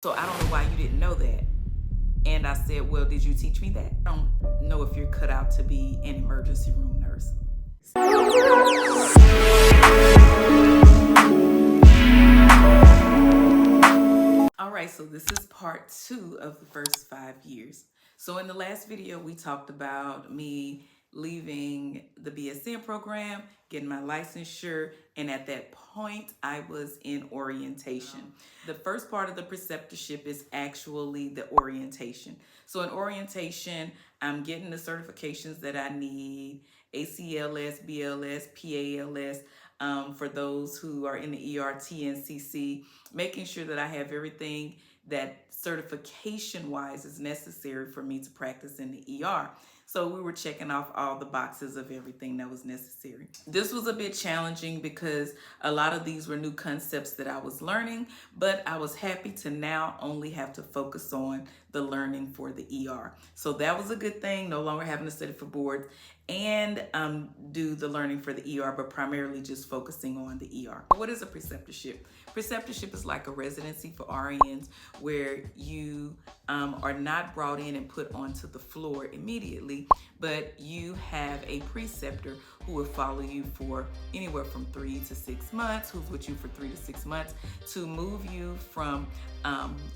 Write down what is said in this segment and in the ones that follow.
So I don't know why you didn't know that. And I said, well, did you teach me that? I don't know if you're cut out to be an emergency room nurse. All right, so this is part 2 of the first 5 years. So in the last video, we talked about me leaving the BSN program, getting my licensure, and at that point, I was in orientation. The first part of the preceptorship is actually the orientation. So in orientation, I'm getting the certifications that I need, ACLS, BLS, PALS, for those who are in the ER, TNCC, making sure that I have everything that certification-wise is necessary for me to practice in the ER. So we were checking off all the boxes of everything that was necessary. This was a bit challenging because a lot of these were new concepts that I was learning, but I was happy to now only have to focus on the learning for the ER. So that was a good thing, no longer having to study for boards and do the learning for the ER, but primarily just focusing on the ER. What is a preceptorship? Preceptorship is like a residency for RNs where you are not brought in and put onto the floor immediately, but you have a preceptor who will follow you for anywhere from 3 to 6 months, who's with you for 3 to 6 months, to move you from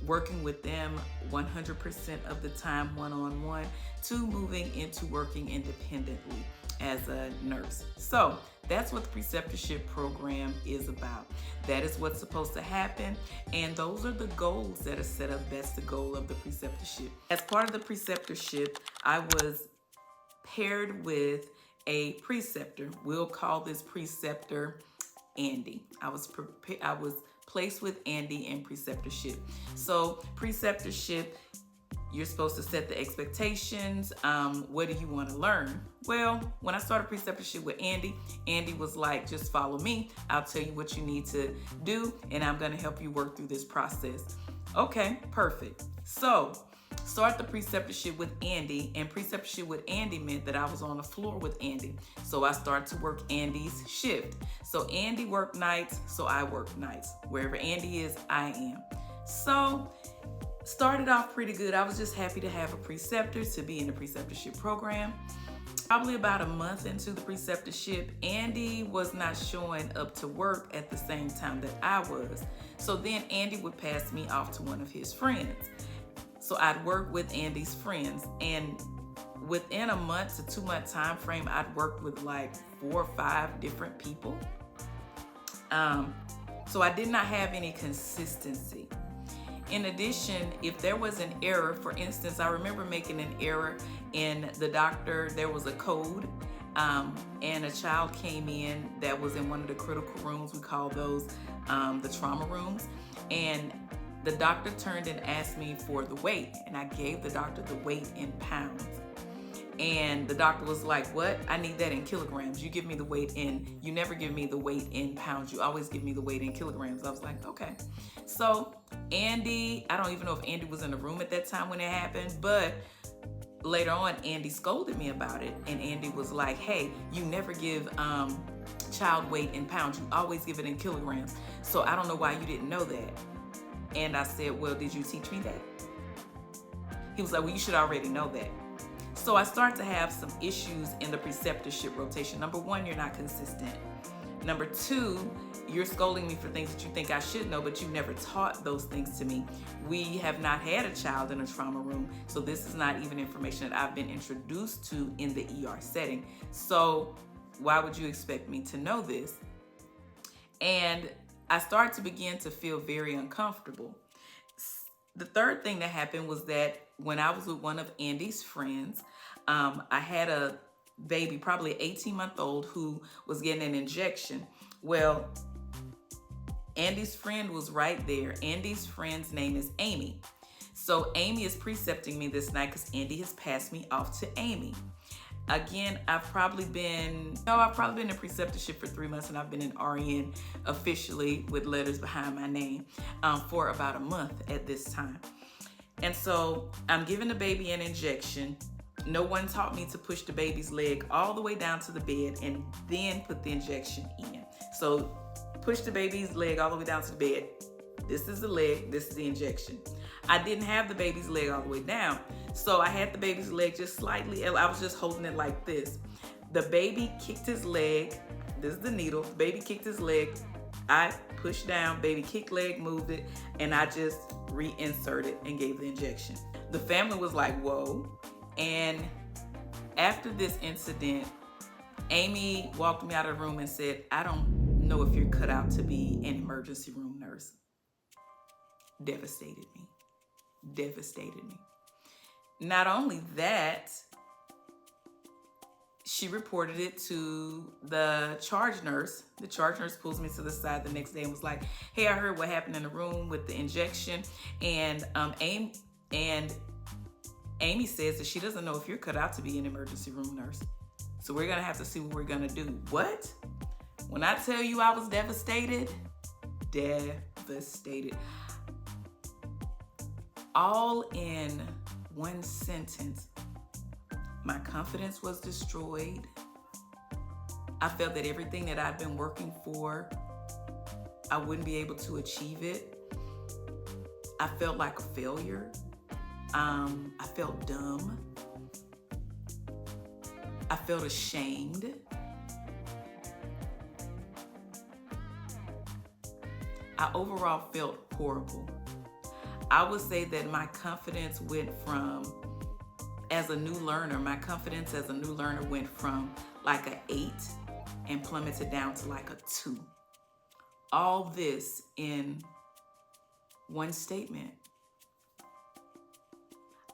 working with them 100% of the time one-on-one to moving into working independently as a nurse. So that's what the preceptorship program is about. That is what's supposed to happen, and those are the goals that are set up. That's the goal of the preceptorship. As part of the preceptorship, I was paired with a preceptor. We'll call this preceptor Andy. I was placed with Andy in preceptorship. So preceptorship, you're supposed to set the expectations. What do you want to learn? Well, when I started preceptorship with Andy, Andy was like, just follow me. I'll tell you what you need to do, and I'm going to help you work through this process. Okay, perfect. So start the preceptorship with Andy, and preceptorship with Andy meant that I was on the floor with Andy. So I started to work Andy's shift. So Andy worked nights, so I worked nights. Wherever Andy is, I am. So started off pretty good. I was just happy to have a preceptor, to be in the preceptorship program. Probably about a month into the preceptorship, Andy was not showing up to work at the same time that I was. So then Andy would pass me off to one of his friends. So I'd work with Andy's friends, and within a month to 2 month time frame, I'd worked with like 4 or 5 different people. So I did not have any consistency. In addition, if there was an error, for instance, I remember making an error in the doctor, there was a code, and a child came in that was in one of the critical rooms. We call those the trauma rooms. And the doctor turned and asked me for the weight, and I gave the doctor the weight in pounds. And the doctor was like, what? I need that in kilograms. You give me the weight in, you never give me the weight in pounds. You always give me the weight in kilograms. I was like, okay. So Andy, I don't even know if Andy was in the room at that time when it happened, but later on, Andy scolded me about it. And Andy was like, hey, you never give child weight in pounds. You always give it in kilograms. So I don't know why you didn't know that. And I said, well, did you teach me that? He was like, well, you should already know that. So I start to have some issues in the preceptorship rotation. Number 1, you're not consistent. Number 2, you're scolding me for things that you think I should know, but you never taught those things to me. We have not had a child in a trauma room, so this is not even information that I've been introduced to in the ER setting. So why would you expect me to know this? And I started to begin to feel very uncomfortable. The third thing that happened was that when I was with one of Andy's friends, I had a baby, probably 18-month-old, who was getting an injection. Well, Andy's friend was right there. Andy's friend's name is Amy. So Amy is precepting me this night because Andy has passed me off to Amy. Again, I've probably been in preceptorship for 3 months, and I've been in RN officially with letters behind my name for about a month at this time. And so I'm giving the baby an injection. No one taught me to push the baby's leg all the way down to the bed and then put the injection in. So push the baby's leg all the way down to the bed. This is the leg, this is the injection. I didn't have the baby's leg all the way down. So I had the baby's leg just slightly, I was just holding it like this. The baby kicked his leg. This is the needle. The baby kicked his leg. I pushed down, baby kicked leg, moved it, and I just reinserted and gave the injection. The family was like, whoa. And after this incident, Amy walked me out of the room and said, I don't know if you're cut out to be an emergency room nurse. Devastated me. Devastated me. Not only that, she reported it to the charge nurse. The charge nurse pulls me to the side the next day and was like, hey, I heard what happened in the room with the injection. And Amy says that she doesn't know if you're cut out to be an emergency room nurse. So we're gonna have to see what we're gonna do. What? When I tell you I was devastated, devastated. All in one sentence. My confidence was destroyed. I felt that everything that I've been working for, I wouldn't be able to achieve it. I felt like a failure. I felt dumb. I felt ashamed. I overall felt horrible. I would say that my confidence went from, as a new learner, my confidence as a new learner went from like an 8 and plummeted down to like a 2. All this in one statement.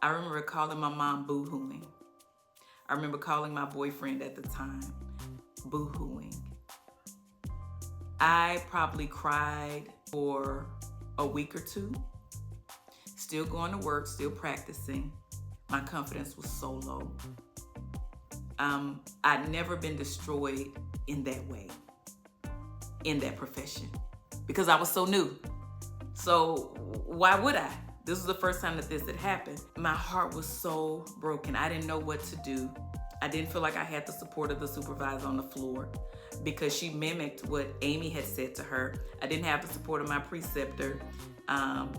I remember calling my mom boo-hooing. I remember calling my boyfriend at the time boo-hooing. I probably cried for a week or 2, still going to work, still practicing. My confidence was so low. I'd never been destroyed in that way, in that profession, because I was so new. So why would I? This was the first time that this had happened. My heart was so broken. I didn't know what to do. I didn't feel like I had the support of the supervisor on the floor because she mimicked what Amy had said to her. I didn't have the support of my preceptor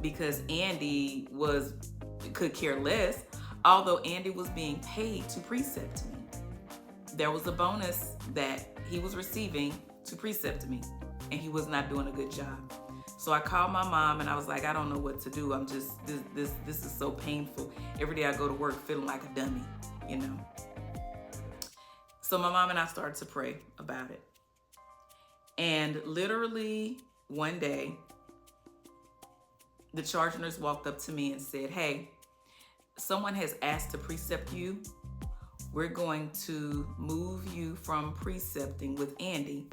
because Andy could care less, although Andy was being paid to precept me. There was a bonus that he was receiving to precept me, and he was not doing a good job. So I called my mom and I was like, I don't know what to do. I'm just, this is so painful. Every day I go to work feeling like a dummy, you know? So my mom and I started to pray about it. And literally one day, the charge nurse walked up to me and said, hey, someone has asked to precept you. We're going to move you from precepting with Andy,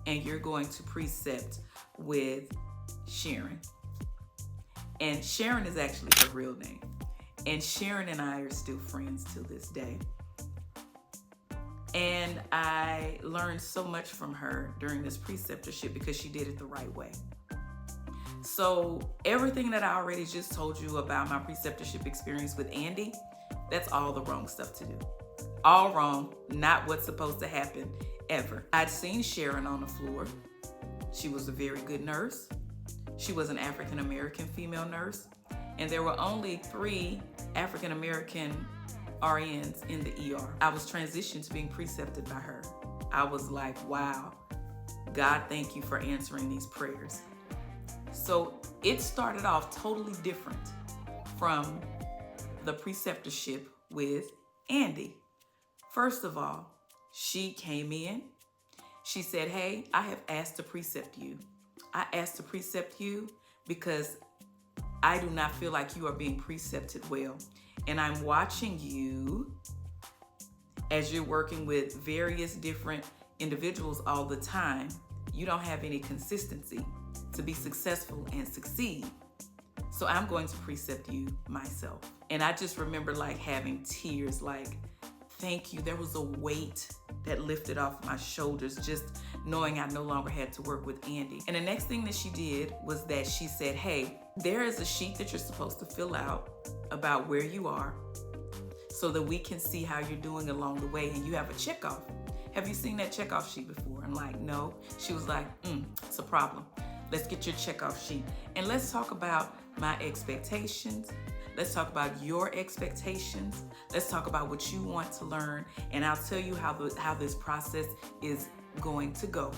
and you're going to precept with Sharon. And Sharon is actually her real name. And Sharon and I are still friends till this day. And I learned so much from her during this preceptorship because she did it the right way. So everything that I already just told you about my preceptorship experience with Andy, that's all the wrong stuff to do. All wrong, not what's supposed to happen ever. I'd seen Sharon on the floor. She was a very good nurse. She was an African-American female nurse. And there were only 3 African-American RNs in the ER. I was transitioned to being precepted by her. I was like, wow, God, thank you for answering these prayers. So it started off totally different from the preceptorship with Andy. First of all, she came in. She said, hey, I have asked to precept you. I asked to precept you because I do not feel like you are being precepted well. And I'm watching you as you're working with various different individuals all the time. You don't have any consistency to be successful and succeed. So I'm going to precept you myself. And I just remember like having tears, like, thank you. There was a weight that lifted off my shoulders just knowing I no longer had to work with Andy. And the next thing that she did was that she said, hey, there is a sheet that you're supposed to fill out about where you are so that we can see how you're doing along the way, and you have a checkoff. Have you seen that checkoff sheet before? I'm like, no. She was like, it's a problem. Let's get your checkoff sheet. And let's talk about my expectations. Let's talk about your expectations. Let's talk about what you want to learn. And I'll tell you how this process is going to go.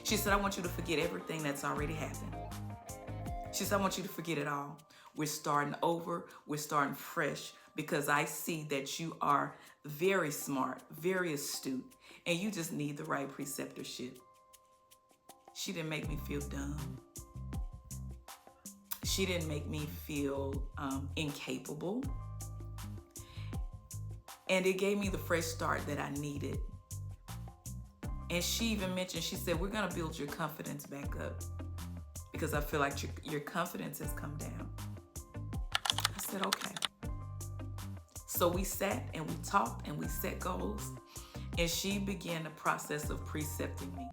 She said, I want you to forget everything that's already happened. She said, I want you to forget it all. We're starting over. We're starting fresh, because I see that you are very smart, very astute, and you just need the right preceptorship. She didn't make me feel dumb. She didn't make me feel incapable. And it gave me the fresh start that I needed. And she even mentioned, she said, we're going to build your confidence back up, because I feel like your confidence has come down. I said, okay. So we sat and we talked and we set goals. And she began the process of precepting me.